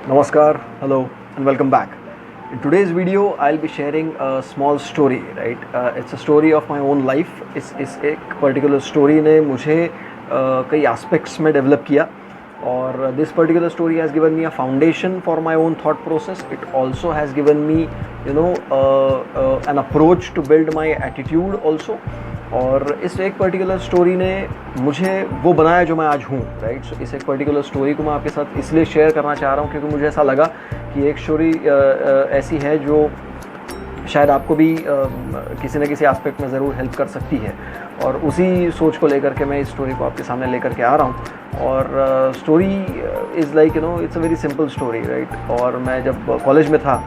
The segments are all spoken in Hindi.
Namaskar, hello, and welcome back. In today's video, I'll be sharing a small story, right? It's a story of my own life. इस एक particular story ने मुझे कई aspects में develop किया और this particular story has given me a foundation for my own thought process. It also has given me, an approach to build my attitude also. और इस एक पर्टिकुलर स्टोरी ने मुझे वो बनाया जो मैं आज हूँ, राइट। सो इस एक पर्टिकुलर स्टोरी को मैं आपके साथ इसलिए शेयर करना चाह रहा हूँ क्योंकि मुझे ऐसा लगा कि एक स्टोरी ऐसी है जो शायद आपको भी किसी न किसी एस्पेक्ट में ज़रूर हेल्प कर सकती है। और उसी सोच को लेकर के मैं इस स्टोरी को आपके सामने लेकर के आ रहा हूँ। और story is like it's a very simple story, right. और मैं जब कॉलेज में था,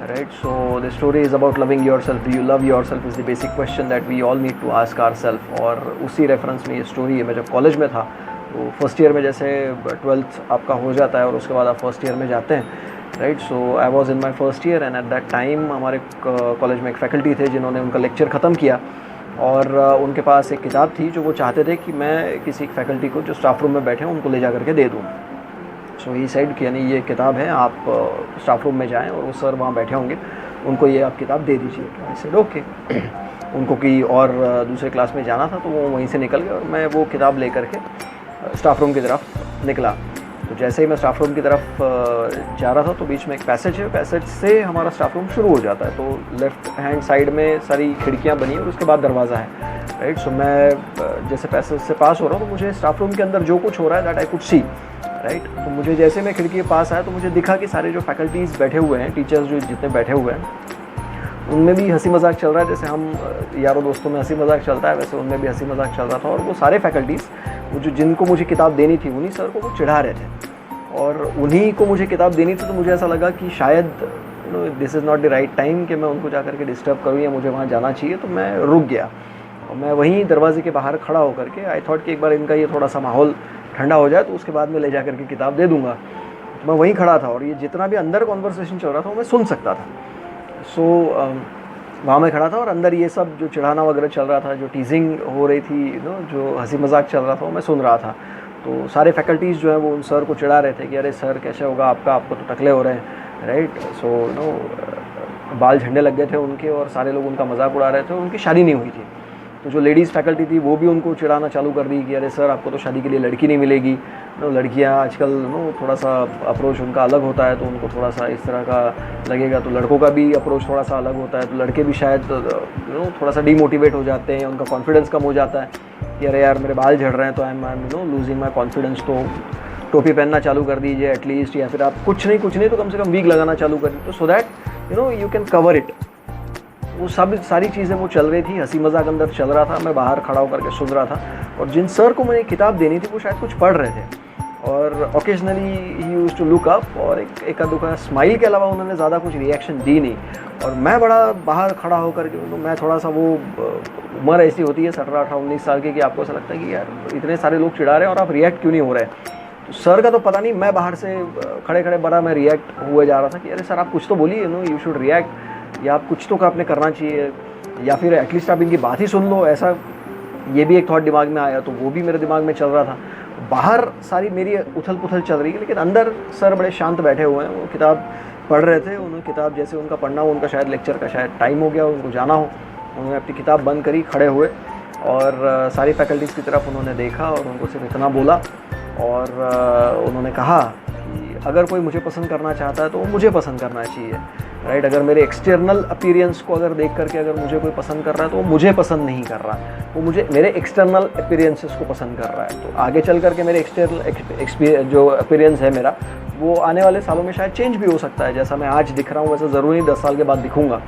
right, so the story is about loving yourself. Do you love yourself is the basic question that we all need to ask ourselves. और उसी रेफरेंस में ये स्टोरी है। मैं जब कॉलेज में था तो फर्स्ट ईयर में जैसे 12th आपका हो जाता है और उसके बाद आप फर्स्ट ईयर में जाते हैं, right. So I was in my first year and eight that time हमारे कॉलेज में एक फैकल्टी थे जिन्होंने उनका लेक्चर ख़त्म किया और उनके पास एक किताब थी जो वो चाहते थे कि मैं किसी फैकल्टी को जो स्टाफ रूम में बैठे हैं उनको ले जा करके दे दूँ। सो ही साइड कि यानी ये किताब है, आप स्टाफ रूम में जाएं और वो सर वहाँ बैठे होंगे, उनको ये आप किताब दे दीजिए। तो आई सेड ओके। उनको कि और दूसरे क्लास में जाना था तो वो वहीं से निकल गए और मैं वो किताब लेकर के स्टाफ रूम की तरफ निकला। तो जैसे ही मैं स्टाफ रूम की तरफ जा रहा था तो बीच में एक पैसेज है, पैसेज से हमारा स्टाफ रूम शुरू हो जाता है। तो लेफ़्ट हैंड साइड में सारी खिड़कियाँ बनी और उसके बाद दरवाज़ा है, राइट। सो मैं जैसे पैसेज से पास हो रहा हूँ तो मुझे स्टाफ रूम के अंदर जो कुछ हो रहा है that I could see, right. तो मुझे जैसे मैं खिड़की के पास आया तो मुझे दिखा कि सारे जो फैकल्टीज़ बैठे हुए हैं, टीचर्स जो जितने बैठे हुए हैं, उनमें भी हंसी मजाक चल रहा है। जैसे हम यारों दोस्तों में हंसी मजाक चलता है वैसे उनमें भी हंसी मजाक चल रहा था। और वो सारे फैकल्टीज़ वो जो जिनको मुझे किताब देनी थी उन्हीं सर को वो चिढ़ा रहे थे और उन्हीं को मुझे किताब देनी थी। तो मुझे ऐसा लगा कि शायद this is not the right time कि मैं उनको जा कर के डिस्टर्ब करूँ या मुझे वहाँ जाना चाहिए। तो मैं रुक गया और मैं वहीं दरवाजे के बाहर खड़ा होकर के आई थॉट कि एक बार इनका ये थोड़ा सा माहौल ठंडा हो जाए तो उसके बाद में ले जा करके किताब दे दूंगा। तो मैं वहीं खड़ा था और ये जितना भी अंदर कॉन्वर्सेशन चल रहा था वो मैं सुन सकता था। सो वहाँ मैं खड़ा था और अंदर ये सब जो चिढ़ाना वगैरह चल रहा था, जो टीजिंग हो रही थी, जो हंसी मजाक चल रहा था वो मैं सुन रहा था। तो सारे फैकल्टीज़ जो है वो उन सर को चिढ़ा रहे थे कि अरे सर कैसे होगा आपका, आपको तो टकले हो रहे हैं, राइट। सो बाल झंडे लग गए थे उनके और सारे लोग उनका मजाक उड़ा रहे थे। उनकी शादी नहीं हुई थी तो जो लेडीज़ फैकल्टी थी वो भी उनको चिढ़ाना चालू कर दी कि अरे सर आपको तो शादी के लिए लड़की नहीं मिलेगी। लड़कियां आजकल थोड़ा सा अप्रोच उनका अलग होता है तो उनको थोड़ा सा इस तरह का लगेगा। तो लड़कों का भी अप्रोच थोड़ा सा अलग होता है तो लड़के भी शायद थोड़ा सा डीमोटिवेट हो जाते हैं, उनका कॉन्फिडेंस कम हो जाता है कि अरे यार मेरे बाल झड़ रहे हैं तो I am losing my confidence. तो टोपी पहनना चालू कर दीजिए एटलीस्ट, या फिर आप कुछ नहीं तो कम से कम वीक लगाना चालू कर दीजिए, तो so that you can cover it. वो सब सारी चीज़ें वो चल रही थी, हंसी मजाक अंदर चल रहा था, मैं बाहर खड़ा होकर के सुन रहा था। और जिन सर को मुझे किताब देनी थी वो शायद कुछ पढ़ रहे थे और ओकेजनली ही यूज्ड टू लुक अप और एक दुखा स्माइल के अलावा उन्होंने ज़्यादा कुछ रिएक्शन दी नहीं। और मैं बड़ा बाहर खड़ा होकर के तो मैं थोड़ा सा, वो उम्र ऐसी होती है 17-18-19 साल की कि आपको ऐसा लगता है कि यार इतने सारे लोग चिढ़ा रहे हैं और आप रिएक्ट क्यों नहीं हो रहे। तो सर का तो पता नहीं, मैं बाहर से खड़े खड़े बड़ा मैं रिएक्ट हुए जा रहा था कि अरे सर आप कुछ तो बोलिए, यू शुड रिएक्ट, या आप कुछ तो आपने करना चाहिए, या फिर एटलीस्ट आप इनकी बात ही सुन लो। ऐसा ये भी एक थॉट दिमाग में आया तो वो भी मेरे दिमाग में चल रहा था। बाहर सारी मेरी उथल पुथल चल रही है लेकिन अंदर सर बड़े शांत बैठे हुए हैं, वो किताब पढ़ रहे थे। उन्होंने किताब जैसे उनका पढ़ना हो, उनका शायद लेक्चर का शायद टाइम हो गया, उनको जाना हो, उन्होंने अपनी किताब बंद करी, खड़े हुए और सारी फैकल्टीज़ की तरफ उन्होंने देखा और उनको सिर्फ इतना बोला और उन्होंने कहा कि अगर कोई मुझे पसंद करना चाहता है तो वो मुझे पसंद करना चाहिए, राइट। अगर मेरे एक्सटर्नल अपीयरेंस को अगर देख करके अगर मुझे कोई पसंद कर रहा है तो वो मुझे पसंद नहीं कर रहा, वो मुझे मेरे एक्सटर्नल अपीयरेंसेस को पसंद कर रहा है। तो आगे चल करके मेरे एक्सटर्नल जो अपीयरेंस है मेरा, वो आने वाले सालों में शायद चेंज भी हो सकता है। जैसा मैं आज दिख रहा हूँ वैसा ज़रूरी 10 साल के बाद दिखूँगा।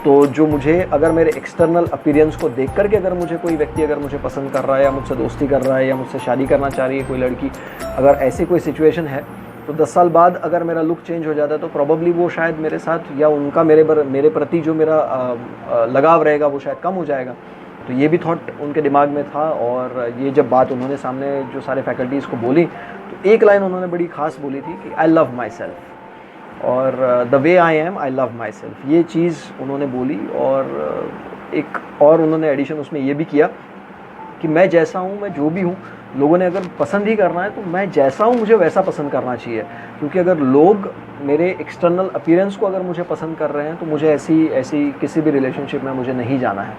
तो जो मुझे अगर मेरे एक्सटर्नल अपीयरेंस को देख करके अगर मुझे कोई व्यक्ति अगर मुझे पसंद कर रहा है या मुझसे दोस्ती कर रहा है या मुझसे शादी करना चाह रही है कोई लड़की, अगर ऐसी कोई सिचुएशन है तो 10 साल बाद अगर मेरा लुक चेंज हो जाता है तो प्रॉबली वो शायद मेरे साथ या उनका मेरे प्रति जो मेरा लगाव रहेगा वो शायद कम हो जाएगा। तो ये भी थॉट उनके दिमाग में था। और ये जब बात उन्होंने सामने जो सारे फैकल्टीज़ को बोली तो एक लाइन उन्होंने बड़ी ख़ास बोली थी कि आई लव माई सेल्फ और the way I am I love my self, ये चीज़ उन्होंने बोली। और एक और उन्होंने एडिशन उसमें ये भी किया कि मैं जैसा हूँ, मैं जो भी हूँ, लोगों ने अगर पसंद ही करना है तो मैं जैसा हूँ मुझे वैसा पसंद करना चाहिए। क्योंकि अगर लोग मेरे एक्सटर्नल अपीयरेंस को अगर मुझे पसंद कर रहे हैं तो मुझे ऐसी ऐसी किसी भी रिलेशनशिप में मुझे नहीं जाना है।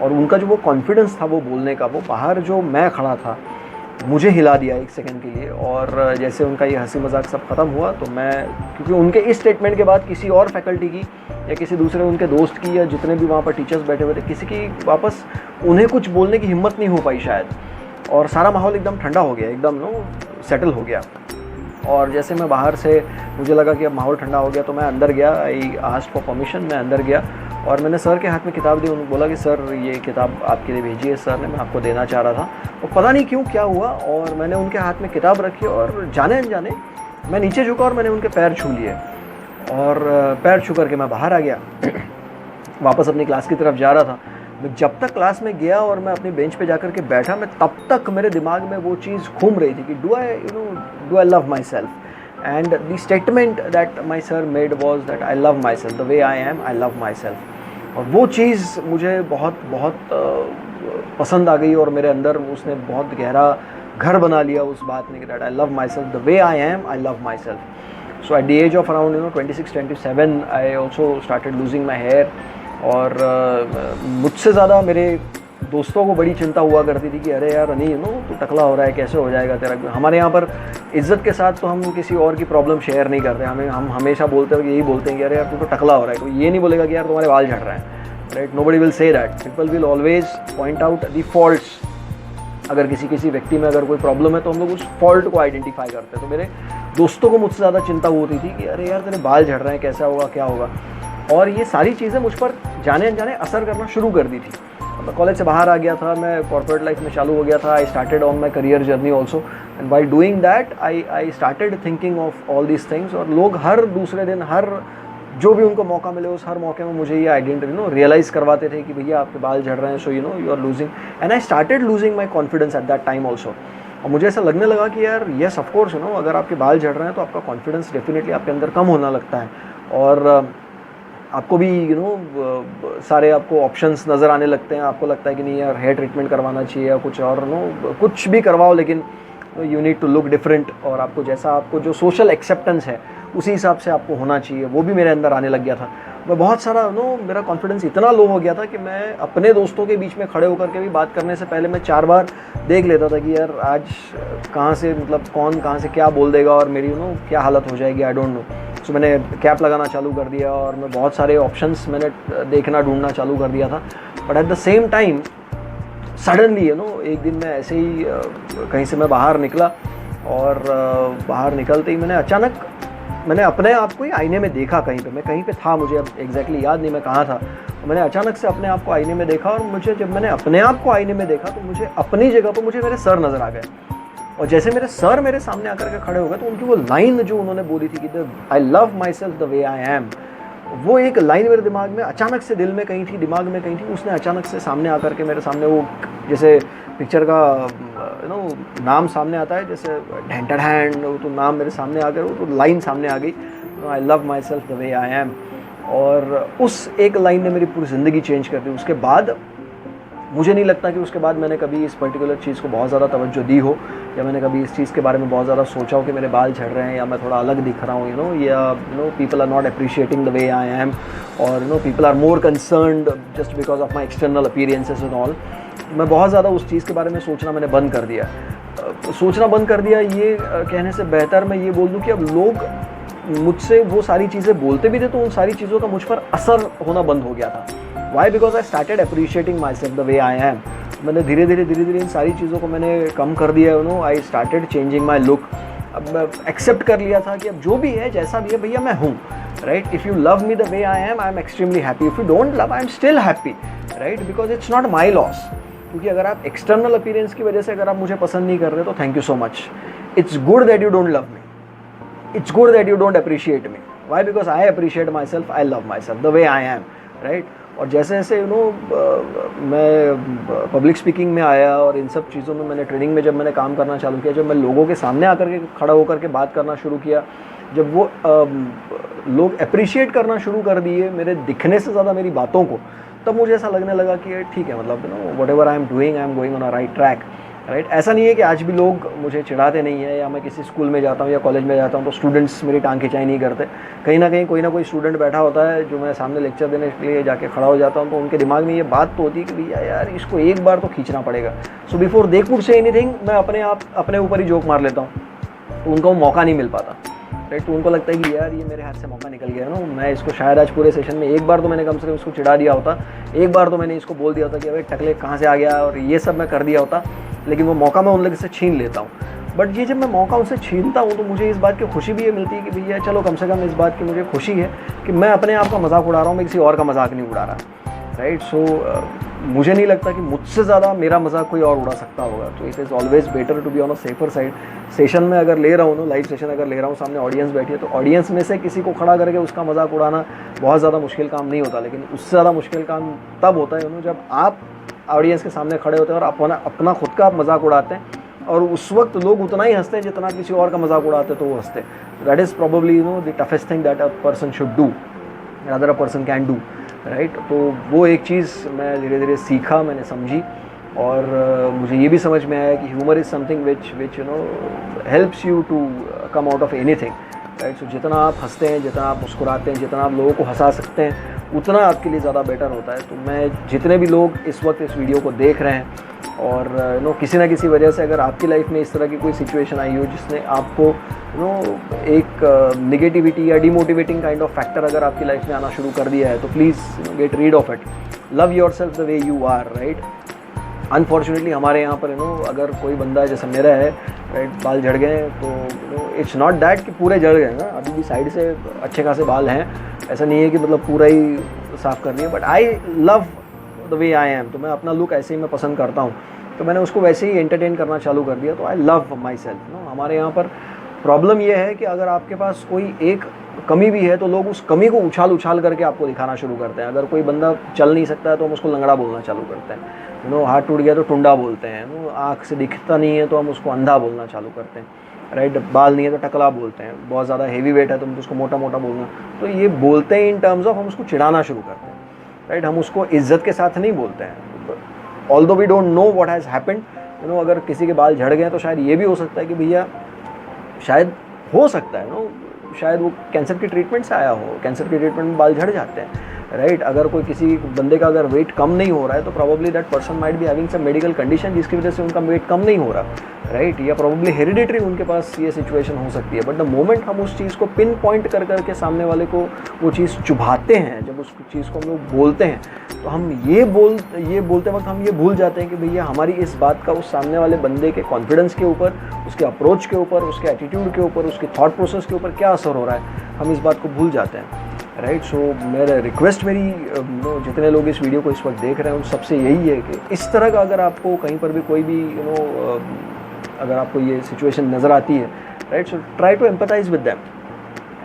और उनका जो वो कॉन्फिडेंस था वो बोलने का, वो बाहर जो मैं खड़ा था, मुझे हिला दिया एक सेकंड के लिए। और जैसे उनका ये हंसी मजाक सब ख़त्म हुआ तो मैं, क्योंकि उनके इस स्टेटमेंट के बाद किसी और फैकल्टी की या किसी दूसरे उनके दोस्त की या जितने भी वहाँ पर टीचर्स बैठे हुए थे, किसी की वापस उन्हें कुछ बोलने की हिम्मत नहीं हो पाई शायद। और सारा माहौल एकदम ठंडा हो गया, एकदम सेटल हो गया। और जैसे मैं बाहर से, मुझे लगा कि अब माहौल ठंडा हो गया तो मैं अंदर गया। आई आस्क्ड फॉर परमिशन, मैं अंदर गया और मैंने सर के हाथ में किताब दी। उन्होंने बोला कि सर ये किताब आपके लिए भेजी है सर ने, मैं आपको देना चाह रहा था। और पता नहीं क्यों क्या हुआ, और मैंने उनके हाथ में किताब रखी और जाने अनजाने मैं नीचे झुका और मैंने उनके पैर छू लिए। और पैर छू करके मैं बाहर आ गया वापस अपनी क्लास की तरफ जा रहा था। मैं जब तक क्लास में गया और मैं अपनी बेंच पे जाकर के बैठा, मैं तब तक मेरे दिमाग में वो चीज़ घूम रही थी कि do I love my self. And the statement that my sir made was that I love myself, the way I am, I love my self. और वो चीज़ मुझे बहुत बहुत पसंद आ गई और मेरे अंदर उसने बहुत गहरा घर बना लिया उस बात ने, that I love myself, the way I am, I love myself. So at the age of around 26-27 I also started losing my hair. और मुझसे ज़्यादा मेरे दोस्तों को बड़ी चिंता हुआ करती थी कि अरे यार अनी तू टकला हो रहा है, कैसे हो जाएगा तेरा। हमारे यहाँ पर इज़्ज़त के साथ तो हम किसी और की प्रॉब्लम शेयर नहीं करते, हम हमेशा बोलते हैं, यही बोलते हैं कि अरे यार तू तो टकला हो रहा है। कोई ये नहीं बोलेगा कि यार तुम्हारे बाल झड़ रहे हैं, right? Nobody will say that. People will always point out the faults. अगर किसी व्यक्ति में अगर कोई प्रॉब्लम है तो हम लोग उस फॉल्ट को आइडेंटिफाई करते हैं। तो मेरे दोस्तों को मुझसे ज़्यादा चिंता होती थी कि अरे यार तेरे बाल झड़ रहे हैं, कैसा होगा, क्या होगा। और ये सारी चीज़ें मुझ पर जाने अनजाने असर करना शुरू कर दी थी। मैं कॉलेज से बाहर आ गया था, मैं कॉर्पोरेट लाइफ में चालू हो गया था। I started on my career journey also, and by doing that I started thinking of all these things. और लोग हर दूसरे दिन, हर जो भी उनको मौका मिले उस हर मौके में मुझे ये आइडेंटिटी रियलाइज़ करवाते थे कि भैया आपके बाल झड़ रहे हैं, so you are losing. And I started losing my confidence at that time also. और मुझे ऐसा लगने लगा कि यार येस ऑफ कोर्स अगर आपके बाल झड़ रहे हैं तो आपका कॉन्फिडेंस डेफिनेटली आपके अंदर कम होना लगता है। और आपको भी सारे आपको ऑप्शंस नज़र आने लगते हैं। आपको लगता है कि नहीं यार हेयर ट्रीटमेंट करवाना चाहिए या कुछ और, कुछ भी करवाओ, लेकिन you need to look different. और आपको जैसा, आपको जो सोशल एक्सेप्टेंस है उसी हिसाब से आपको होना चाहिए, वो भी मेरे अंदर आने लग गया था। मैं बहुत सारा मेरा कॉन्फिडेंस इतना लो हो गया था कि मैं अपने दोस्तों के बीच में खड़े होकर के भी बात करने से पहले मैं 4 बार देख लेता था कि यार आज कहाँ से, मतलब कौन कहाँ से क्या बोल देगा और मेरी क्या हालत हो जाएगी, आई डोंट नो। सो मैंने कैप लगाना चालू कर दिया और मैं बहुत सारे ऑप्शंस मैंने देखना, ढूंढना चालू कर दिया था। But at the same time suddenly एक दिन मैं ऐसे ही कहीं से मैं बाहर निकला और बाहर निकलते ही मैंने अपने आप को ही आईने में देखा। कहीं पे मैं कहीं पे था, मुझे अब एग्जैक्टली याद नहीं मैं कहाँ था। मैंने अचानक से अपने आप को आईने में देखा और मुझे, जब मैंने अपने आप को आईने में देखा तो मुझे अपनी जगह पर मुझे मेरे सर नज़र आ गए। और जैसे मेरे सर मेरे सामने आकर के खड़े हो गए तो उनकी वो लाइन जो उन्होंने बोली थी कि आई love myself the way I M, वो एक लाइन मेरे दिमाग में अचानक से, दिल में कहीं थी, दिमाग में कहीं थी, उसने अचानक से सामने आकर के मेरे सामने, वो जैसे पिक्चर का नाम सामने आता है जैसे ढैंटड हैंड, तो नाम मेरे सामने आ गया, वो तो लाइन सामने आ गई, आई love myself the way I am. और उस एक लाइन ने मेरी पूरी ज़िंदगी चेंज कर दी। उसके बाद मुझे नहीं लगता कि उसके बाद मैंने कभी इस पर्टिकुलर चीज़ को बहुत ज़्यादा तवज्जो दी हो, या मैंने कभी इस चीज़ के बारे में बहुत ज़्यादा सोचा हो कि मेरे बाल झड़ रहे हैं या मैं थोड़ा अलग दिख रहा हूँ, या people are not appreciating the way I am, और people are more concerned just because of my external appearances and all. मैं बहुत ज़्यादा उस चीज़ के बारे में सोचना मैंने बंद कर दिया। सोचना बंद कर दिया, ये कहने से बेहतर मैं ये बोल दूँ कि अब लोग मुझसे वो सारी चीज़ें बोलते भी थे तो उन सारी चीज़ों का मुझ पर असर होना बंद हो गया था। Why? Because I started appreciating myself the way I am. मैंने धीरे धीरे इन सारी चीज़ों को मैंने कम कर दिया। I started changing my look. अब मैं एक्सेप्ट कर लिया था कि अब जो भी है, जैसा भी है, भैया मैं हूँ, right? If you love me the way I am extremely happy. If you don't love, I am still happy, right? Because it's not my loss. क्योंकि अगर आप एक्सटर्नल अपीयरेंस की वजह से अगर आप मुझे पसंद नहीं कर रहे तो thank you so much. It's good that you don't love me, it's good that you don't appreciate me. Why? Because I appreciate myself, I love myself the way I am, right? और जैसे जैसे मैं पब्लिक स्पीकिंग में आया और इन सब चीज़ों में, मैंने ट्रेनिंग में जब मैंने काम करना चालू किया, जब मैं लोगों के सामने आकर के खड़ा होकर के बात करना शुरू किया, जब वो लोग अप्रिशिएट करना शुरू कर दिए मेरे दिखने से ज़्यादा मेरी बातों को, तब मुझे ऐसा लगने लगा कि ठीक है, मतलब what ever I am doing, I am going on a right track, right. ऐसा नहीं है कि आज भी लोग मुझे चिढ़ाते नहीं है, या मैं किसी स्कूल में जाता हूँ या कॉलेज में जाता हूँ तो स्टूडेंट्स मेरी टांग खिंचाई नहीं करते। कहीं ना कहीं कोई ना कोई स्टूडेंट बैठा होता है जो मैं सामने लेक्चर देने के लिए जाके खड़ा हो जाता हूँ, तो उनके दिमाग में ये बात तो होती है कि भैया यार इसको एक बार तो खींचना पड़ेगा। So before they could say anything, मैं अपने ऊपर ही जोक मार लेता हूँ, तो उनको मौका नहीं मिल पाता, राइट। तो उनको लगता है कि यार ये मेरे हाथ से मौका निकल गया ना, मैं इसको शायद आज पूरे सेशन में एक बार तो मैंने कम से कम इसको चिढ़ा दिया होता, एक बार तो मैंने इसको बोल दिया होता कि अबे टकले कहाँ से आ गया, और ये सब मैं कर दिया होता, लेकिन वो मौका मैं उन लोगों से छीन लेता हूँ। बट ये जब मैं मौका उनसे छीनता हूँ तो मुझे इस बात की खुशी भी ये मिलती है कि भैया चलो कम से कम इस बात की मुझे खुशी है कि मैं अपने आप का मजाक उड़ा रहा हूँ, मैं किसी और का मजाक नहीं उड़ा रहा, राइट। सो मुझे नहीं लगता कि मुझसे ज़्यादा मेरा मजाक कोई और उड़ा सकता होगा। तो it is always better to be on a safer side. Session में अगर ले रहा हूँ ना, लाइव सेशन अगर ले रहा हूँ, सामने ऑडियंस बैठी है, तो ऑडियंस में से किसी को खड़ा करके उसका मजाक उड़ाना बहुत ज़्यादा मुश्किल काम नहीं होता, लेकिन उससे ज़्यादा मुश्किल काम तब होता है जब आप ऑडियंस के सामने खड़े होते हैं और अपना खुद का आप मजाक उड़ाते हैं, और उस वक्त लोग उतना ही हंसते हैं जितना किसी और का मजाक उड़ाते तो वो हंसते। That is probably the toughest thing that a person should do, other a person can do, right. तो वो एक चीज़ मैं धीरे धीरे सीखा, मैंने समझी, और मुझे ये भी समझ में आया कि humour is something which helps you to come out of anything, right. So जितना आप हंसते हैं, जितना आप मुस्कुराते हैं, जितना आप लोगों को हंसा सकते हैं, उतना आपके लिए ज़्यादा बेटर होता है। तो मैं जितने भी लोग इस वक्त इस वीडियो को देख रहे हैं, और किसी ना किसी वजह से अगर आपकी लाइफ में इस तरह की कोई सिचुएशन आई हो जिसने आपको एक निगेटिविटी या डिमोटिवेटिंग काइंड ऑफ फैक्टर अगर आपकी लाइफ में आना शुरू कर दिया है, तो please get rid of it, love yourself the way you are, right. Unfortunately हमारे यहाँ पर अगर कोई बंदा जैसे मेरा है, राइट, बाल झड़ गए हैं, तो इट्स नॉट दैट कि पूरे झड़ गए ना, अभी भी साइड से अच्छे खासे बाल हैं, ऐसा नहीं है कि मतलब पूरा ही साफ़ कर लिया, but I love the way I M. तो मैं अपना लुक ऐसे ही मैं पसंद करता हूँ, तो मैंने उसको वैसे ही एंटरटेन करना चालू कर दिया। तो आई लव माई सेल्फ। हमारे यहाँ पर प्रॉब्लम यह है कि अगर आपके पास कोई एक कमी भी है तो लोग उस कमी को उछाल करके आपको दिखाना शुरू करते हैं। अगर कोई बंदा चल नहीं सकता है तो हम उसको लंगड़ा बोलना चालू करते हैं, हाथ टूट गया तो टुंडा बोलते हैं, आँख से दिखता नहीं है तो हम उसको अंधा बोलना चालू करते हैं, राइट। बाल नहीं है तो टकला बोलते हैं, बहुत ज़्यादा हेवी वेट है तो हम उसको मोटा मोटा बोलना। तो ये बोलते हैं इन टर्म्स ऑफ हम उसको चिढ़ाना शुरू करते हैं, राइट। हम उसको इज्जत के साथ नहीं बोलते हैं। Although we don't know what has happened, अगर किसी के बाल झड़ गए तो शायद ये भी हो सकता है कि भैया शायद हो सकता है शायद वो कैंसर की ट्रीटमेंट से आया हो, कैंसर की ट्रीटमेंट में बाल झड़ जाते हैं, राइट। अगर कोई किसी बंदे का अगर वेट कम नहीं हो रहा है तो probably that person might be having some medical condition जिसकी वजह से उनका वेट कम नहीं हो रहा, राइट। या प्रोबेबली हेरिडिटरी उनके पास ये सिचुएशन हो सकती है। बट द मोमेंट हम उस चीज़ को पिन पॉइंट करके सामने वाले को वो चीज़ चुभाते हैं, जब उस चीज़ को हम लोग बोलते हैं, तो हम ये बोलते वक्त हम ये भूल जाते हैं कि भैया हमारी इस बात का उस सामने वाले बंदे के कॉन्फिडेंस के ऊपर, उसके अप्रोच के ऊपर, उसके एटीट्यूड के ऊपर, उसके थॉट प्रोसेस के ऊपर क्या असर हो रहा है, हम इस बात को भूल जाते हैं, राइट। सो मेरा रिक्वेस्ट जितने लोग इस वीडियो को इस वक्त देख रहे हैं उन सबसे यही है कि इस तरह का अगर आपको कहीं पर भी कोई भी अगर आपको ये सिचुएशन नज़र आती है, right, so try to empathise with them,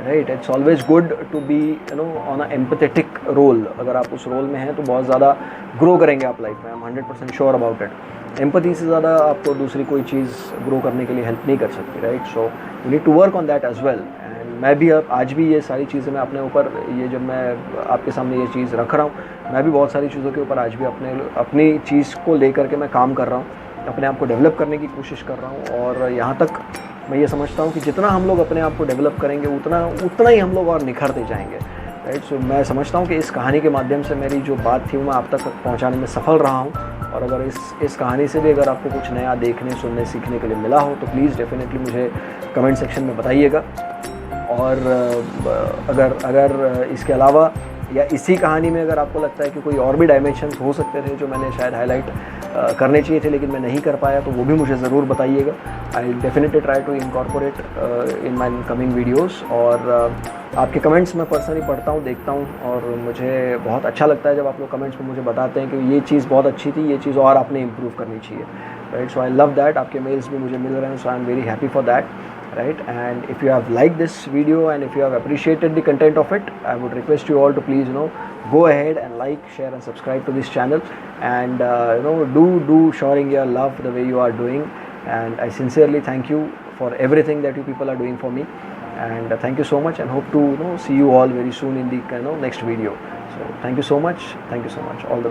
right. It's always good to be on a empathetic role. अगर आप उस रोल में हैं तो बहुत ज़्यादा ग्रो करेंगे आप लाइफ में, I am 100% sure about it. Empathy से ज़्यादा आपको दूसरी कोई चीज़ ग्रो करने के लिए हेल्प नहीं कर सकती, right. So you need to work on that as well. And मैं भी आज भी ये सारी चीज़ें मैं अपने ऊपर, ये जब मैं आपके सामने ये चीज़ रख रहा हूँ, मैं भी बहुत सारी चीज़ों के ऊपर आज भी अपनी चीज़ को लेकर के मैं काम कर रहा हूँ, अपने आप को डेवलप करने की कोशिश कर रहा हूँ। और यहाँ तक मैं ये समझता हूँ कि जितना हम लोग अपने आप को डेवलप करेंगे उतना ही हम लोग और निखरते जाएंगे, राइट। सो मैं समझता हूँ कि इस कहानी के माध्यम से मेरी जो बात थी वो मैं आप तक पहुँचाने में सफल रहा हूँ। और अगर इस कहानी से भी अगर आपको कुछ नया देखने, सुनने, सीखने के लिए मिला हो तो प्लीज़ डेफिनेटली मुझे कमेंट सेक्शन में बताइएगा। और अगर इसके अलावा या इसी कहानी में अगर आपको लगता है कि कोई और भी डायमेंशंस हो सकते थे जो मैंने शायद हाईलाइट करने चाहिए थे लेकिन मैं नहीं कर पाया, तो वो भी मुझे ज़रूर बताइएगा। I definitely try to incorporate in my coming videos. और आपके कमेंट्स मैं पर्सनली पढ़ता हूँ, देखता हूँ, और मुझे बहुत अच्छा लगता है जब आप लोग कमेंट्स में मुझे बताते हैं कि ये चीज़ बहुत अच्छी थी, ये चीज़ और आपने इम्प्रूव करनी चाहिए, right. So I love that. आपके मेल्स भी मुझे मिल रहे हैं, so I am very happy for that, right। And if you have liked this video and if you have appreciated the content of it, I would request you all to please go ahead and like, share and subscribe to this channel, and do showing your love the way you are doing. And I sincerely thank you for everything that you people are doing for me, and thank you so much, and hope to see you all very soon in the next video. So thank you so much, all the